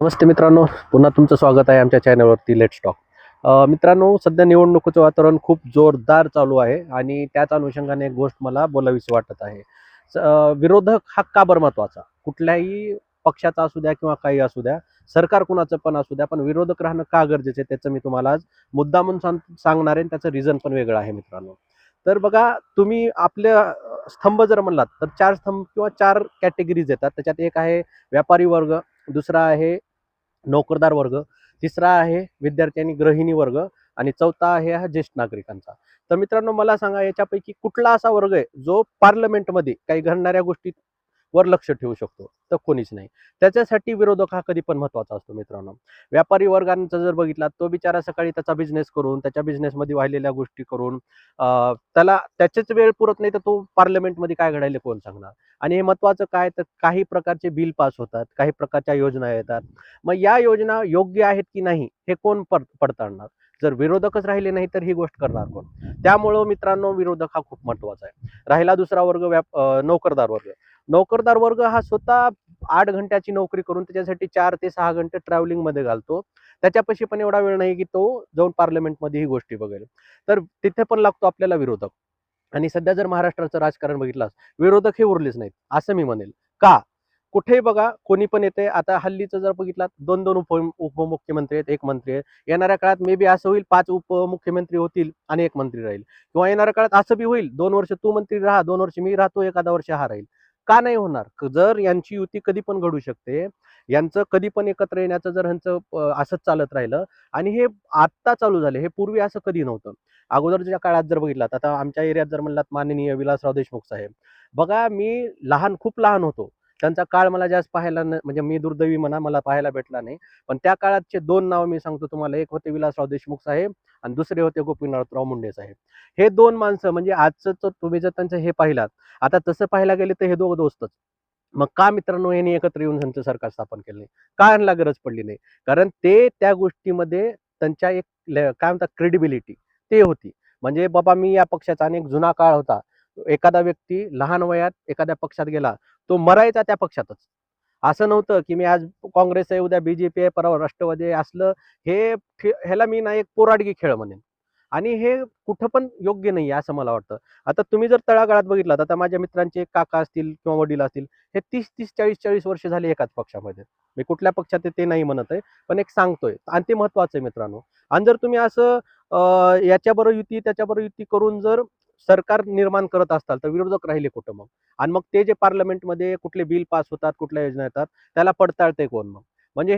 नमस्ते मित्रांनो, पुन्हा तुमचं स्वागत आहे आमच्या चॅनलवरती लेट्स टॉक. मित्रांनो, सध्या निवडणुकीचं वातावरण खूप जोरदार चालू आहे आणि त्याच अनुषंगाने एक गोष्ट मला बोलावीशी वाटत आहे. विरोधक हा का बरं महत्त्वाचा? कुठल्याही पक्षाचा असू द्या किंवा काही असू द्या, सरकार कुणाचं पण असू द्या, पण विरोधक राहणं का गरजेचं आहे त्याचं मी तुम्हाला आज मुद्दामून सांगणार आहे आणि त्याचं रिझन पण वेगळं आहे मित्रांनो. तर बघा, तुम्ही आपल्या स्तंभ जर म्हणलात तर 4 स्तंभ किंवा 4 कॅटेगरीज येतात. त्याच्यात एक आहे व्यापारी वर्ग, दुसरा आहे नोकरदार वर्ग, तिसरा आहे विद्यार्थी आणि गृहिणी वर्ग आणि चौथा आहे हा ज्येष्ठ नागरिकांचा. तर मित्रांनो, मला सांगा याच्यापैकी कुठला असा वर्ग आहे जो पार्लमेंटमध्ये काही घडणाऱ्या गोष्टी वर लक्ष ठेवू शकतो? तर कोणीच नाही. त्याच्यासाठी विरोधक हा कधी पण महत्त्वाचा असतो मित्रांनो. व्यापारी वर्गांचा जर बघितला, तो बिचारा सकाळी त्याचा बिझनेस करून, त्याच्या बिझनेसमध्ये वाहिलेल्या गोष्टी करून त्याला त्याचीच वेळ पुरत नाही, तर तो पार्लमेंटमध्ये काय घडायले कोण सांगणार? आणि हे महत्त्वाचं काय, तर काही प्रकारचे बिल पास होतात, काही प्रकारच्या योजना येतात. मग या योजना योग्य आहेत की नाही हे कोण पडताळणार? जर विरोधकच राहिले नाही तर ही गोष्ट करणार कोण? त्यामुळं मित्रांनो, विरोधक हा खूप महत्त्वाचा आहे. राहिला दुसरा वर्ग, नोकरदार वर्ग. नोकरदार वर्ग हा स्वतः 8 घंट्याची नोकरी करून त्याच्यासाठी 4 ते 6 घंटे ट्रॅव्हलिंगमध्ये घालतो. त्याच्यापाशी पण एवढा वेळ नाही की तो जाऊन पार्लमेंटमध्ये ही गोष्टी बघेल. तर तिथे पण लागतो आपल्याला विरोधक. आणि सध्या जर महाराष्ट्राचं राजकारण बघितलं, विरोधक हे उरलेच नाहीत, असं मी म्हणेल. का? कुठेही बघा कोणी पण येते. आता हल्लीचं जर बघितलं, 2-2 उपमुख्यमंत्री आहेत, 1 मंत्री आहे. येणाऱ्या काळात मे बी असं होईल 5 उपमुख्यमंत्री होतील आणि 1 मंत्री राहील. किंवा येणाऱ्या काळात असं बी होईल 2 वर्ष तू मंत्री राहा, 2 वर्ष मी राहतो, एखादा वर्ष हा राहील. का नाही होणार? जर यांची युती कधी पण घडू शकते. यांचं कधी पण एकत्र येण्याचं जर ह्यांचं असंच चालत राहिलं आणि हे आत्ता चालू झाले, हे पूर्वी असं कधी नव्हतं. अगोदरच्या काळात जर बघितलात, आता आमच्या एरियात जर म्हणलात माननीय विलासराव देशमुख साहेब. बघा, मी खूप लहान होतो. त्यांचा काळ मला जास्त पाहायला म्हणजे मी दुर्दैवी म्हणा, मला पाहायला भेटला नाही. पण त्या काळातचे 2 नाव मी सांगतो तुम्हाला. एक होते विलासराव देशमुख साहेब आणि दुसरे होते गोपीनाथराव मुंडे साहेब. हे 2 माणसं म्हणजे आजचं तर तुम्ही जर त्यांचं हे पाहिलात, आता तसं पाहायला गेले तर हे दोघं दोस्तच. मग का मित्रांनो यांनी एकत्र येऊन त्यांचं सरकार स्थापन केलं नाही? का यांना गरज पडली नाही? कारण ते त्या गोष्टीमध्ये त्यांच्या एक काय म्हणतात क्रेडिबिलिटी ते होती. म्हणजे बाबा मी या पक्षाचा आणि एक जुना काळ होता. एखादा व्यक्ती लहान वयात एखाद्या पक्षात गेला, तो मरायचा त्या पक्षातच. असं नव्हतं, की मी आज काँग्रेस आहे, उद्या बीजेपी आहे, परवा राष्ट्रवादी आहे असलं. हे ह्याला मी ना एक पोराडगी खेळ म्हणेन. आणि हे कुठं पण योग्य नाहीये असं मला वाटतं. आता तुम्ही जर तळागाळात बघितलात, आता माझ्या मित्रांचे काका असतील किंवा वडील असतील, हे 30-30, 40-40 वर्ष झाले एकाच पक्षामध्ये. मी कुठल्या पक्षात आहे ते नाही म्हणत आहे, पण एक सांगतोय आणि ते महत्वाचं आहे मित्रांनो. आणि जर तुम्ही असं याच्याबरोबर युती, त्याच्याबरोबर युती करून जर सरकार निर्माण करत असाल, तर विरोधक राहिले कुठं मग? आणि मग ते जे पार्लमेंटमध्ये कुठले बिल पास होतात, कुठल्या योजना येतात, त्याला पडताळतंय कोण मग?